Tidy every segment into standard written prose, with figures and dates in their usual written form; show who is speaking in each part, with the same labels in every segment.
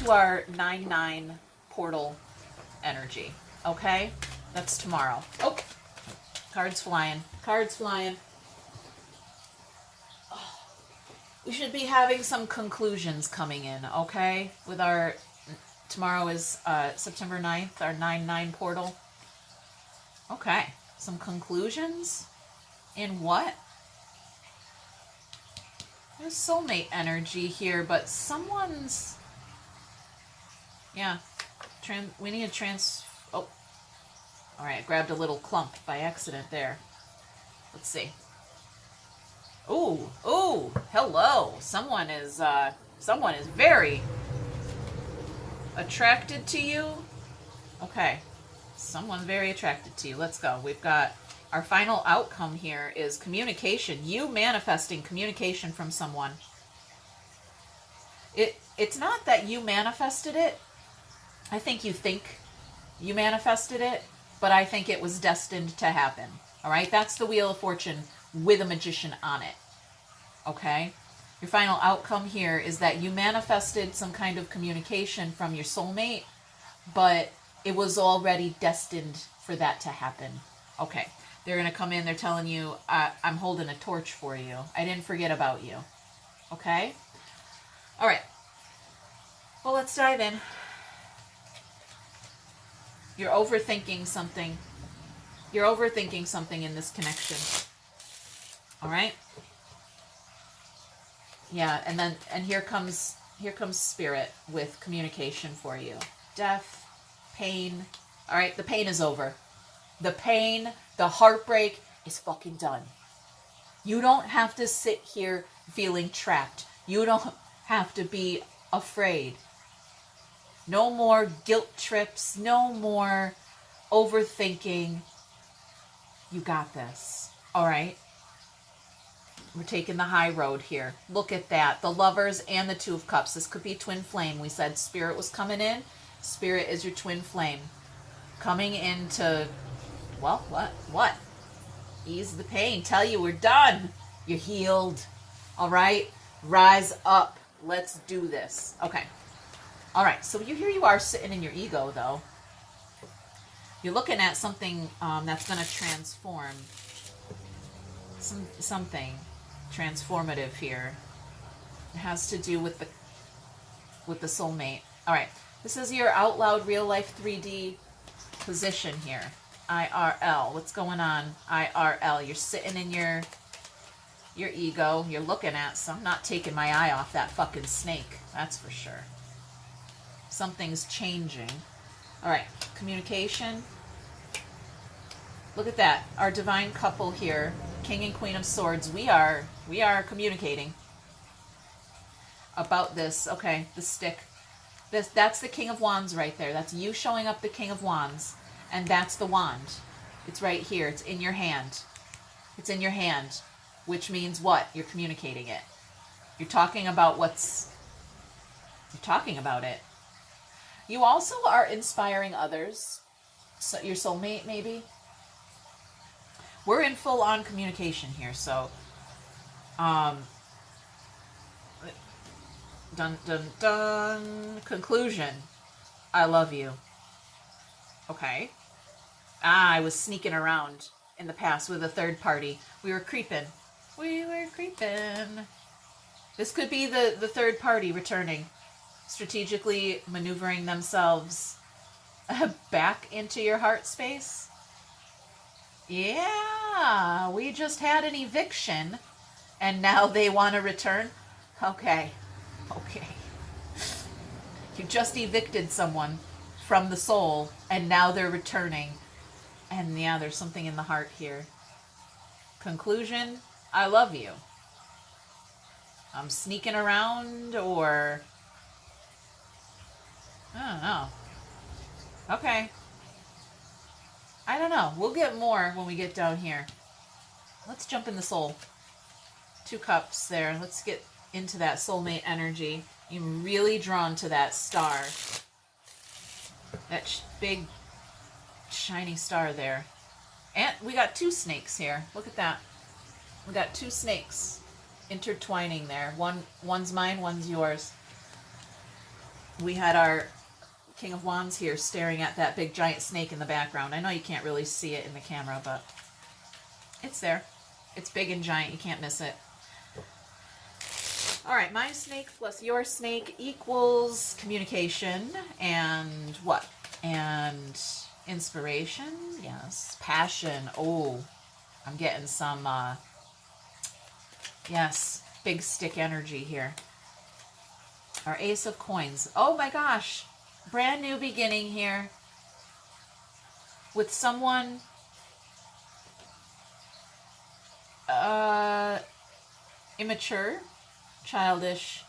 Speaker 1: to our 9/9 portal energy. Okay? That's tomorrow. Oh, cards flying. Cards flying. Oh, we should be having some conclusions coming in, okay? With our... Tomorrow is September 9th, our 9/9 portal. Okay. Some conclusions? In what? There's soulmate energy here, but someone's... Yeah. We need to Oh. Alright, I grabbed a little clump by accident there. Let's see. Ooh. Ooh. Hello. Someone is very attracted to you. Okay. Someone very attracted to you. Let's go. We've got... Our final outcome here is communication. You manifesting communication from someone. It's not that you manifested it. I think you manifested it, but I think it was destined to happen. All right? That's the Wheel of Fortune with a magician on it. Okay? Your final outcome here is that you manifested some kind of communication from your soulmate, but it was already destined for that to happen. Okay. They're going to come in. They're telling you, I'm holding a torch for you. I didn't forget about you. Okay? All right. Well, let's dive in. You're overthinking something. You're overthinking something in this connection. All right? Yeah, and here comes Spirit with communication for you. Death, pain. All right, the pain is over. The pain, the heartbreak is fucking done. You don't have to sit here feeling trapped. You don't have to be afraid. No more guilt trips. No more overthinking. You got this. All right? We're taking the high road here. Look at that. The Lovers and the Two of Cups. This could be twin flame. We said Spirit was coming in. Spirit is your twin flame. Coming into... Well, what? Ease the pain. Tell you we're done. You're healed. All right? Rise up. Let's do this. Okay. All right. So here you are sitting in your ego, though. You're looking at something that's going to transform. Something transformative here. It has to do with the soulmate. All right. This is your out loud real life 3D position here. IRL. What's going on? IRL. You're sitting in your ego. You're looking at some. I'm not taking my eye off that fucking snake. That's for sure. Something's changing. All right. Communication. Look at that. Our divine couple here. King and Queen of Swords. We are communicating about this. Okay. The stick. That's the King of Wands right there. That's you showing up the King of Wands. And that's the wand. It's right here. It's in your hand. It's in your hand. Which means what? You're communicating it. You're talking about You're talking about it. You also are inspiring others. So your soulmate, maybe. We're in full-on communication here, so... Dun, dun, dun. Conclusion. I love you. Okay. I was sneaking around in the past with a third party. We were creeping. This could be the third party returning. Strategically maneuvering themselves back into your heart space. Yeah. We just had an eviction. And now they want to return? Okay. You just evicted someone from the soul, and now they're returning. And yeah, there's something in the heart here. Conclusion, I love you. I'm sneaking around, or... I don't know. Okay. I don't know. We'll get more when we get down here. Let's jump in the soul. 2 cups there. Let's get into that soulmate energy. I'm really drawn to that star. That big, shiny star there. And we got 2 snakes here. Look at that. We got 2 snakes intertwining there. One's mine, one's yours. we had our King of Wands here staring at that big giant snake in the background. I know you can't really see it in the camera, but it's there. It's big and giant. You can't miss it. All right, my snake plus your snake equals communication and what? And inspiration, yes. Passion, oh, I'm getting some, yes, big stick energy here. Our Ace of Coins. Oh my gosh, brand new beginning here with someone immature, childish.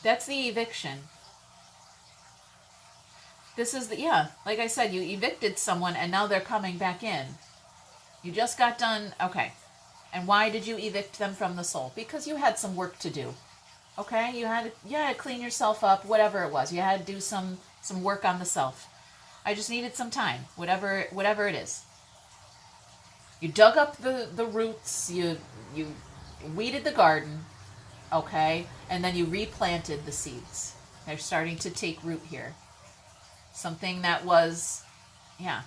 Speaker 1: That's the eviction. This is the, yeah, like I said, you evicted someone and now they're coming back in. You just got done, okay. And why did you evict them from the soul? Because you had some work to do. Okay, you had to clean yourself up, whatever it was. You had to do some work on the self. I just needed some time, whatever it is. You dug up the roots, you weeded the garden, okay, and then you replanted the seeds. They're starting to take root here. Something that was, yeah,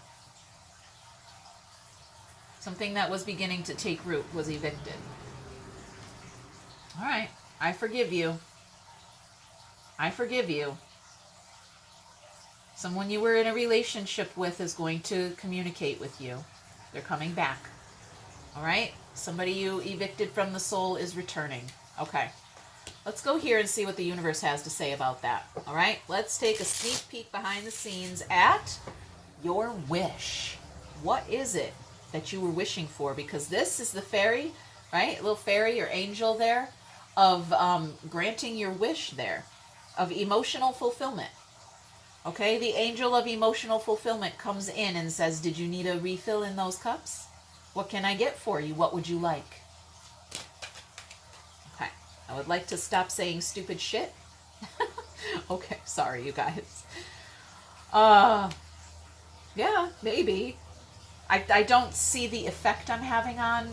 Speaker 1: something that was beginning to take root was evicted. All right. I forgive you. I forgive you. Someone you were in a relationship with is going to communicate with you. They're coming back. All right? Somebody you evicted from the soul is returning. Okay. Let's go here and see what the universe has to say about that. All right? Let's take a sneak peek behind the scenes at your wish. What is it that you were wishing for? Because this is the fairy, right? Little fairy or angel there, of granting your wish there, of emotional fulfillment. Okay, the angel of emotional fulfillment comes in and says, did you need a refill in those cups? What can I get for you? What would you like? Okay, I would like to stop saying stupid shit. Okay, sorry you guys. Yeah, maybe. I don't see the effect I'm having on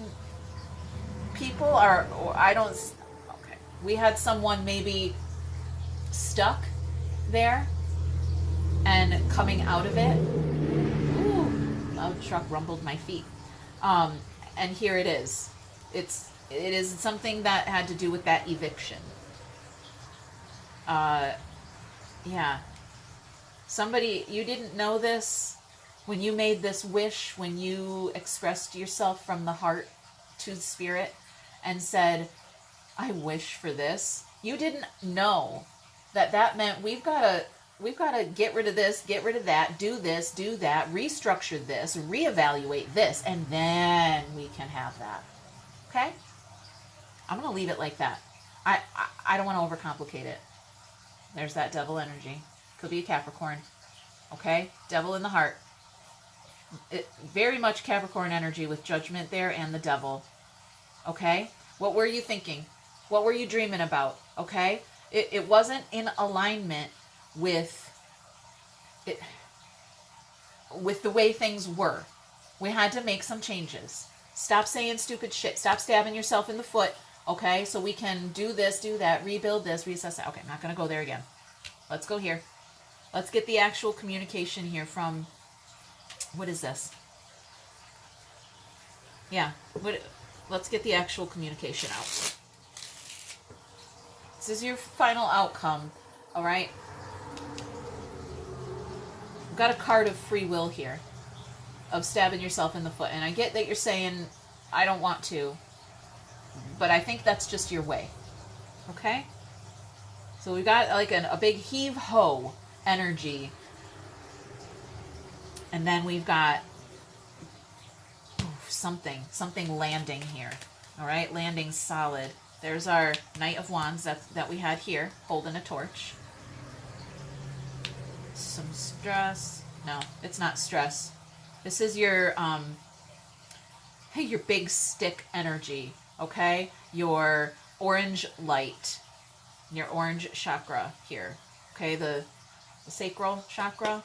Speaker 1: people, or I don't. We had someone maybe stuck there and coming out of it. Ooh, loud truck rumbled my feet. And here it is. It is something that had to do with that eviction. Yeah. Somebody, you didn't know this when you made this wish, when you expressed yourself from the heart to the spirit and said, I wish for this. You didn't know that meant we've got to get rid of this, get rid of that, do this, do that, restructure this, reevaluate this, and then we can have that. Okay? I'm going to leave it like that. I don't want to overcomplicate it. There's that devil energy. Could be a Capricorn. Okay? Devil in the heart. Very much Capricorn energy with judgment there and the devil. Okay? What were you thinking? What were you dreaming about? Okay? It wasn't in alignment with the way things were. We had to make some changes. Stop saying stupid shit. Stop stabbing yourself in the foot. Okay? So we can do this, do that, rebuild this, reassess that. Okay, I'm not going to go there again. Let's go here. Let's get the actual communication here from, what is this? Yeah. Let's get the actual communication out. This is your final outcome, all right? We've got a card of free will here, of stabbing yourself in the foot. And I get that you're saying, I don't want to, but I think that's just your way, okay? So we've got like a big heave-ho energy. And then we've got something landing here, all right? Landing solid. There's our Knight of Wands that we had here, holding a torch. Some stress. No, it's not stress. This is your big stick energy, okay? Your orange light, your orange chakra here, okay? The sacral chakra.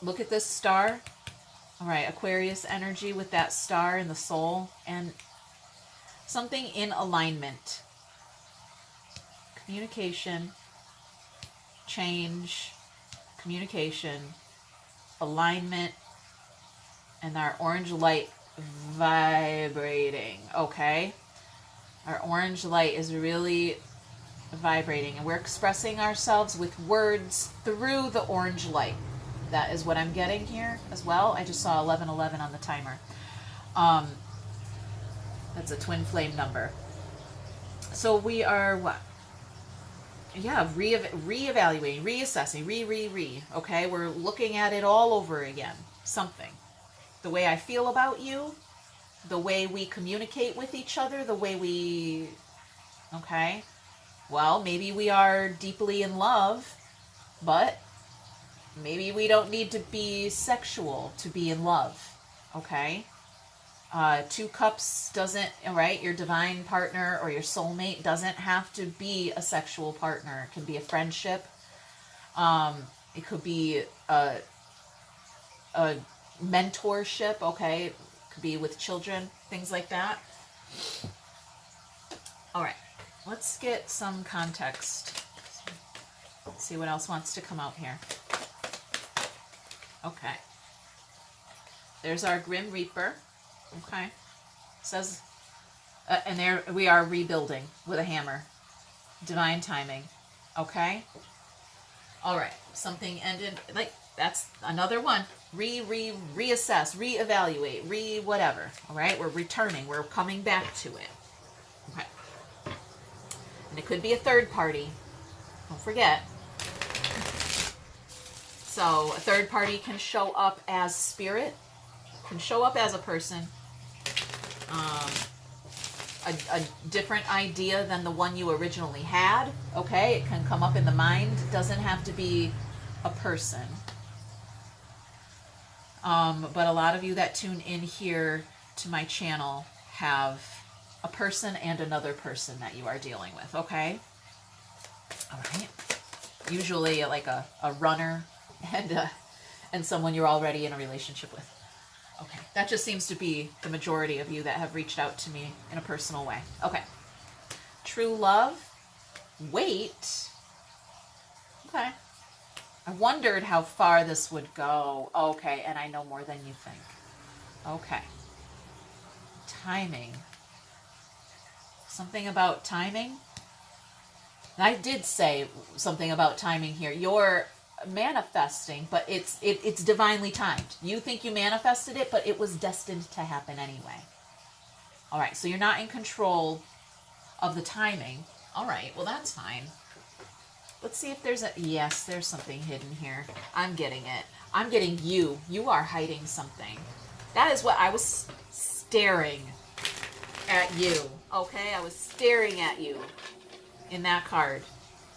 Speaker 1: Look at this star. All right, Aquarius energy with that star in the soul and something in alignment. Communication, change, communication, alignment, and our orange light vibrating, okay? Our orange light is really vibrating, and we're expressing ourselves with words through the orange light. That is what I'm getting here as well. I just saw 1111 on the timer. That's a twin flame number. So we are what? Yeah, reevaluating, reassessing, okay? We're looking at it all over again. Something. The way I feel about you, the way we communicate with each other, the way we, okay? Well, maybe we are deeply in love, but maybe we don't need to be sexual to be in love, okay? Two cups doesn't, right? Your divine partner or your soulmate doesn't have to be a sexual partner. It can be a friendship. It could be a mentorship, okay? It could be with children, things like that. All right, let's get some context. Let's see what else wants to come out here. Okay. There's our Grim Reaper. Okay. Says, and there we are rebuilding with a hammer. Divine timing. Okay. All right. Something ended, like, that's another one. Reassess, reevaluate, whatever. All right. We're returning. We're coming back to it. Okay. And it could be a third party. Don't forget. So a third party can show up as spirit, can show up as a person, a different idea than the one you originally had. Okay, it can come up in the mind. It doesn't have to be a person. But a lot of you that tune in here to my channel have a person and another person that you are dealing with. Okay. All right. Usually like a runner and someone you're already in a relationship with. Okay, that just seems to be the majority of you that have reached out to me in a personal way. Okay. True love. Wait. Okay. I wondered how far this would go. Okay, and I know more than you think. Okay. Timing. Something about timing. I did say something about timing here. You're manifesting, but it's divinely timed. You think you manifested it, but it was destined to happen anyway. All right, so you're not in control of the timing. All right, well, that's fine. Let's see if there's yes, there's something hidden here. I'm getting it. I'm getting you. You are hiding something. That is what I was staring at you. Okay, I was staring at you in that card.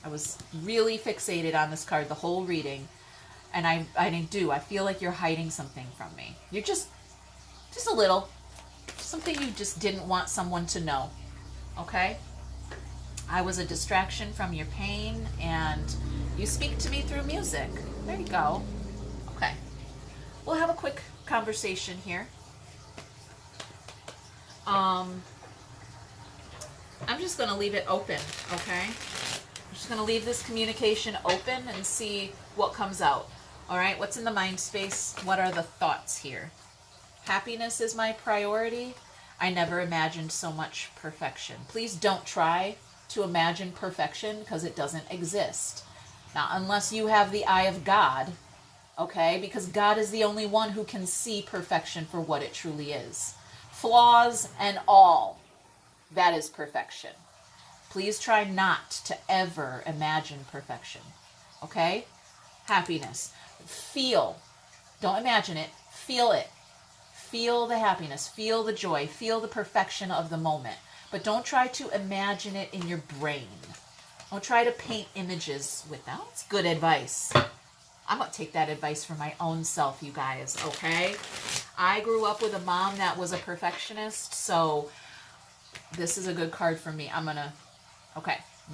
Speaker 1: I was really fixated on this card the whole reading, and I feel like you're hiding something from me. You're just a little, something you just didn't want someone to know, okay? I was a distraction from your pain, and you speak to me through music. There you go. Okay. We'll have a quick conversation here. I'm just going to leave it open, okay? I'm just going to leave this communication open and see what comes out. All right, what's in the mind space? What are the thoughts here? Happiness is my priority. I never imagined so much perfection. Please don't try to imagine perfection because it doesn't exist. Now, unless you have the eye of God, okay? Because God is the only one who can see perfection for what it truly is. Flaws and all, that is perfection. Please try not to ever imagine perfection, okay? Happiness. Feel. Don't imagine it. Feel it. Feel the happiness. Feel the joy. Feel the perfection of the moment. But don't try to imagine it in your brain. Don't try to paint images with that. That's good advice. I'm going to take that advice for my own self, you guys, okay? I grew up with a mom that was a perfectionist, so this is a good card for me. I'm going to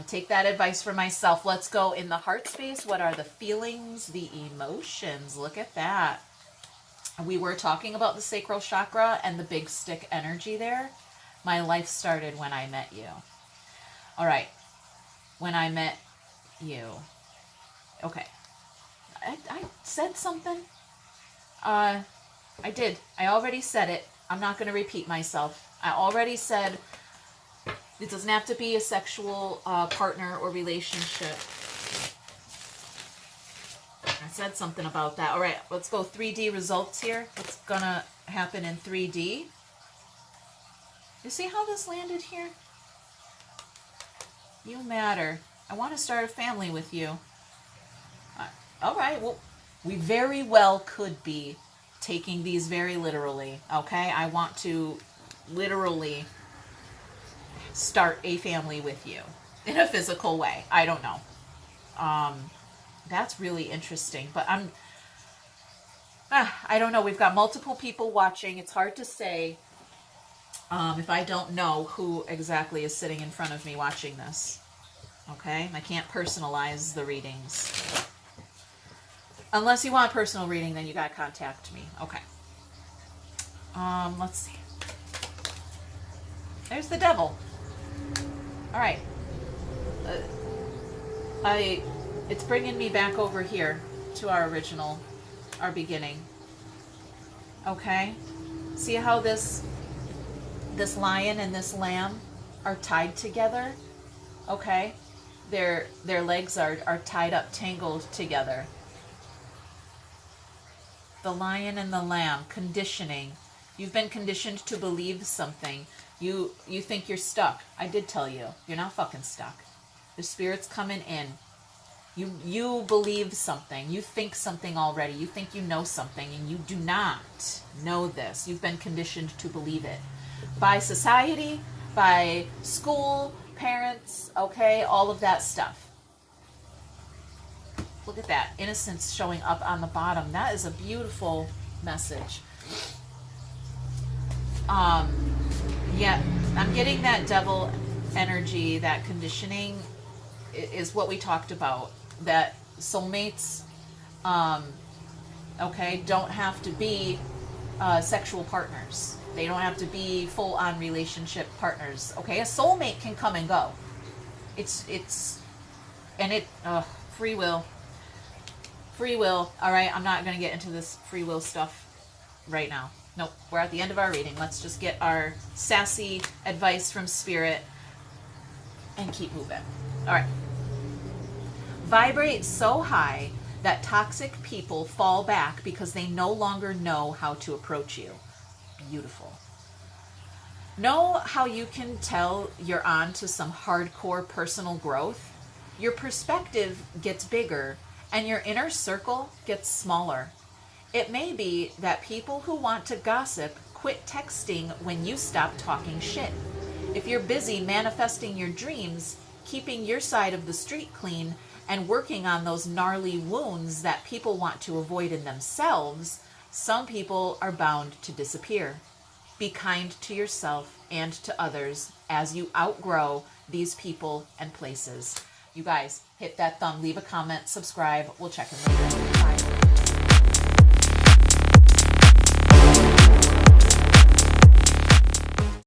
Speaker 1: take that advice for myself. Let's go in the heart space. What are the feelings, the emotions? Look at that. We were talking about the sacral chakra and the big stick energy there. My life started when I met you. All right. When I met you. Okay. I said something. I did. I already said it. I'm not going to repeat myself. I already said it doesn't have to be a sexual partner or relationship. I said something about that. All right, let's go 3D results here. What's going to happen in 3D? You see how this landed here? You matter. I want to start a family with you. All right, well, we very well could be taking these very literally, okay? I want to literally start a family with you in a physical way. I don't know. That's really interesting, but I don't know. We've got multiple people watching. It's hard to say if I don't know who exactly is sitting in front of me watching this, okay? I can't personalize the readings. Unless you want a personal reading, then you gotta contact me. Okay. Let's see. There's the devil. All right. It's bringing me back over here to our beginning. Okay. See how this lion and this lamb are tied together? Okay. Their legs are tied up, tangled together. The lion and the lamb, conditioning. You've been conditioned to believe something. You think you're stuck. I did tell you. You're not fucking stuck. The spirit's coming in. You believe something. You think something already. You think you know something, and you do not know this. You've been conditioned to believe it. By society, by school, parents, okay? All of that stuff. Look at that. Innocence showing up on the bottom. That is a beautiful message. Yeah, I'm getting that devil energy, that conditioning is what we talked about. That soulmates, okay, don't have to be sexual partners. They don't have to be full-on relationship partners. Okay, a soulmate can come and go. Free will. Free will. All right, I'm not going to get into this free will stuff right now. Nope, we're at the end of our reading. Let's just get our sassy advice from Spirit and keep moving. All right. Vibrate so high that toxic people fall back because they no longer know how to approach you. Beautiful. Know how you can tell you're on to some hardcore personal growth? Your perspective gets bigger and your inner circle gets smaller. It may be that people who want to gossip quit texting when you stop talking shit. If you're busy manifesting your dreams, keeping your side of the street clean, and working on those gnarly wounds that people want to avoid in themselves, some people are bound to disappear. Be kind to yourself and to others as you outgrow these people and places. You guys, hit that thumb, leave a comment, subscribe. We'll check in later. Bye.